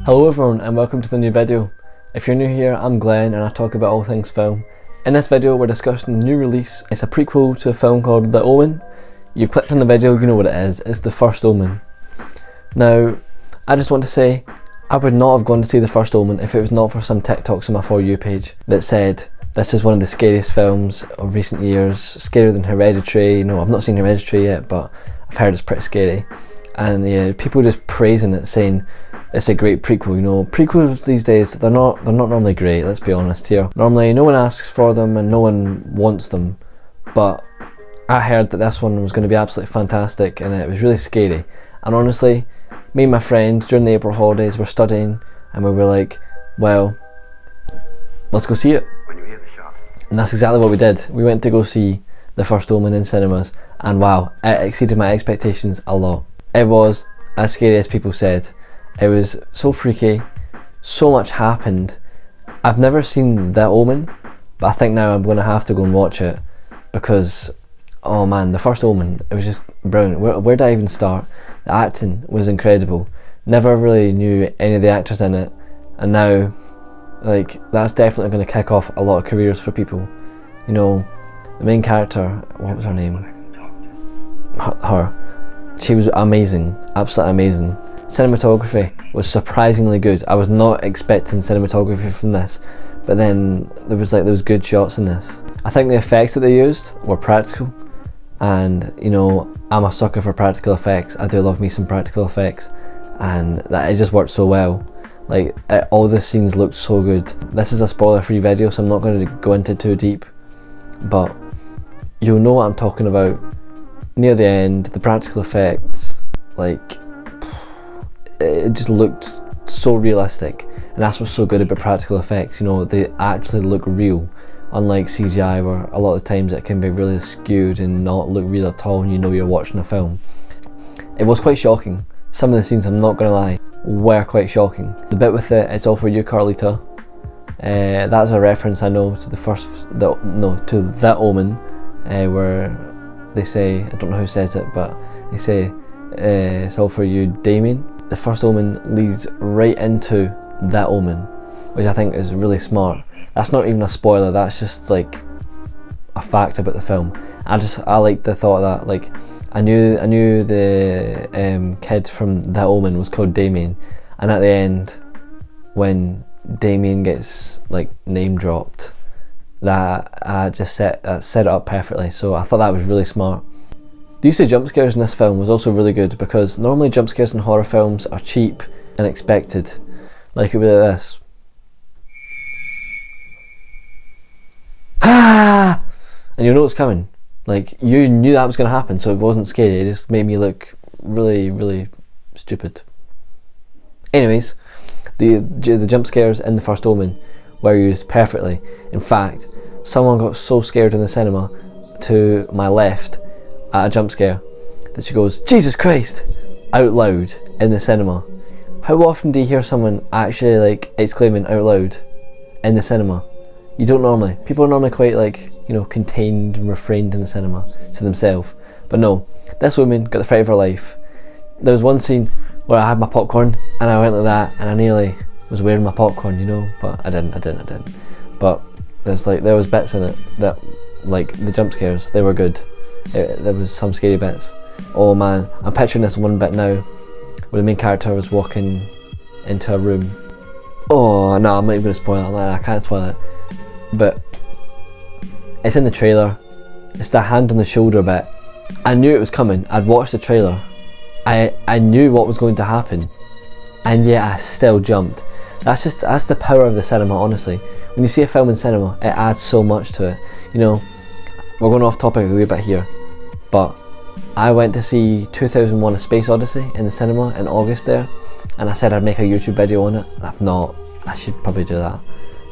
Hello everyone and welcome to the new video. If you're new here, I'm Glenn and I talk about all things film. In this video we're discussing the new release. It's a prequel to a film called The Omen. You've clicked on the video, you know what it is. It's the first Omen. Now, I just want to say, I would not have gone to see the first Omen if it was not for some TikToks on my For You page that said, this is one of the scariest films of recent years, scarier than Hereditary. You know, I've not seen Hereditary yet, but I've heard it's pretty scary. And yeah, people just praising it, saying it's a great prequel. You know, prequels these days, they're not normally great, let's be honest here. Normally no one asks for them and no one wants them, but I heard that this one was going to be absolutely fantastic and it was really scary. And honestly, me and my friend during the April holidays were studying and we were like, well, let's go see it. When you hear the shot. And that's exactly what we did. We went to go see the first Omen in cinemas and wow, it exceeded my expectations a lot. It was as scary as people said. It was so freaky, so much happened. I've never seen The Omen, but I think now I'm going to have to go and watch it because, oh man, the first Omen, it was just brilliant. Where did I even start? The acting was incredible. Never really knew any of the actors in it, and now, like, that's definitely going to kick off a lot of careers for people. You know, the main character, what was her name? Her. She was amazing, absolutely amazing. Cinematography was surprisingly good. I was not expecting cinematography from this, but then there was good shots in this. I think the effects that they used were practical, and you know, I'm a sucker for practical effects. I do love me some practical effects, and that it just worked so well. Like all the scenes looked so good. This is a spoiler-free video, so I'm not going to go into too deep, but you'll know what I'm talking about. Near the end, the practical effects, like, it just looked so realistic, and that's what's so good about practical effects. You know, they actually look real, unlike CGI where a lot of times it can be really skewed and not look real at all and you know you're watching a film. It was quite shocking. Some of the scenes, I'm not going to lie, were quite shocking. The bit with It's All For You, Carlita, that's a reference I know to to The Omen, where they say, I don't know who says it, but they say, it's all for you, Damien. The first Omen leads right into that Omen, which I think is really smart. That's not even a spoiler, that's just like a fact about the film. I like the thought of that. Like, I knew the kid from that Omen was called Damien, and at the end, when Damien gets like name dropped, that just set it up perfectly. So I thought that was really smart. The use of jump scares in this film was also really good because normally jump scares in horror films are cheap and expected. Like it would be like this. Ah! And you know it's coming. Like you knew that was going to happen, so it wasn't scary. It just made me look really, really stupid. Anyways, the jump scares in the first Omen were used perfectly. In fact, someone got so scared in the cinema to my left at a jump scare that she goes, Jesus Christ, out loud in the cinema. How often do you hear someone actually like exclaiming out loud in the cinema? You don't normally. People are normally quite like, you know, contained and refrained in the cinema to themselves. But no, this woman got the fright of her life. There was one scene where I had my popcorn and I went like that and I nearly was wearing my popcorn, you know, but I didn't. But there was bits in it that, like the jump scares, they were good. There was some scary bits. Oh man, I'm picturing this one bit now where the main character was walking into a room. Oh no, I'm not even going to spoil it. I can't spoil it. But it's in the trailer. It's the hand on the shoulder bit. I knew it was coming. I'd watched the trailer. I knew what was going to happen, and yet I still jumped. That's the power of the cinema, honestly. When you see a film in cinema, it adds so much to it. You know, we're going off topic a wee bit here, but I went to see 2001: A Space Odyssey in the cinema in August there, and I said I'd make a YouTube video on it, and I've not. I should probably do that.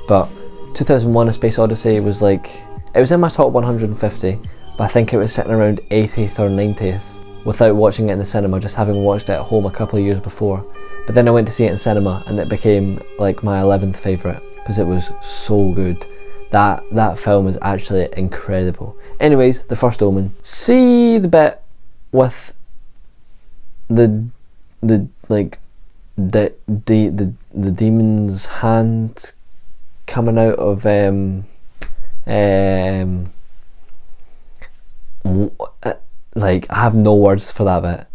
But 2001: A Space Odyssey was like, it was in my top 150, but I think it was sitting around 80th or 90th without watching it in the cinema, just having watched it at home a couple of years before. But then I went to see it in cinema and it became like my 11th favourite because it was so good. That film is actually incredible. Anyways, the first Omen. See the bit with the like the demon's hand coming out of like, I have no words for that bit.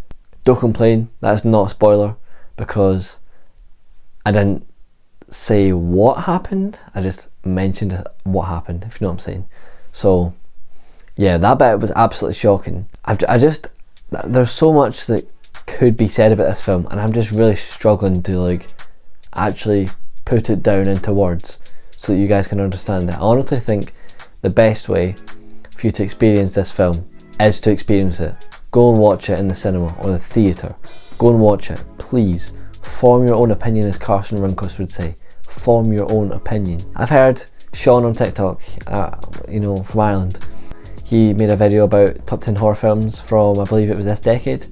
Don't complain, that's not a spoiler, because I didn't say what happened, I just mentioned what happened, if you know what I'm saying. So yeah, that bit was absolutely shocking. There's so much that could be said about this film, and I'm just really struggling to like actually put it down into words so that you guys can understand it. I honestly think the best way for you to experience this film is to experience it. Go and watch it in the cinema or the theatre. Go and watch it, please. Form your own opinion, as Carson Runkus would say. Form your own opinion. I've heard Sean on TikTok, from Ireland. He made a video about top 10 horror films from, I believe it was this decade,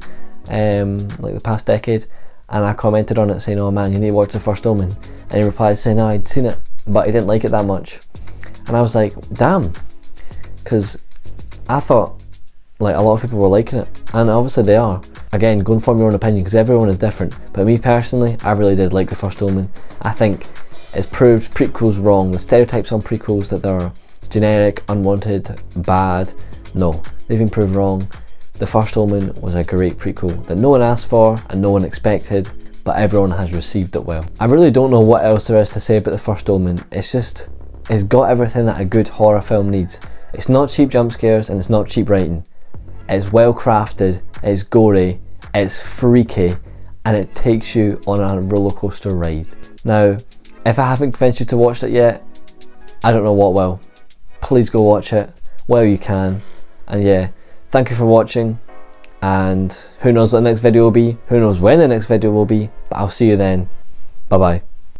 like the past decade, and I commented on it saying, oh man, you need to watch the first Omen, and he replied saying, no, I'd seen it, but he didn't like it that much. And I was like, damn, because I thought like a lot of people were liking it, and obviously they are. Again, go and form your own opinion, because everyone is different, but me personally, I really did like the first Omen. I think it's proved prequels wrong. The stereotypes on prequels that they're generic, unwanted, bad, no, they've been proved wrong. The first Omen was a great prequel that no one asked for and no one expected, but everyone has received it well. I really don't know what else there is to say about the first Omen. It's got everything that a good horror film needs. It's not cheap jump scares and it's not cheap writing. It's well crafted, it's gory, it's freaky, and it takes you on a roller coaster ride. Now, if I haven't convinced you to watch it yet, I don't know what will. Please go watch it while you can. And yeah, thank you for watching, and who knows what the next video will be, who knows when the next video will be, but I'll see you then. Bye bye.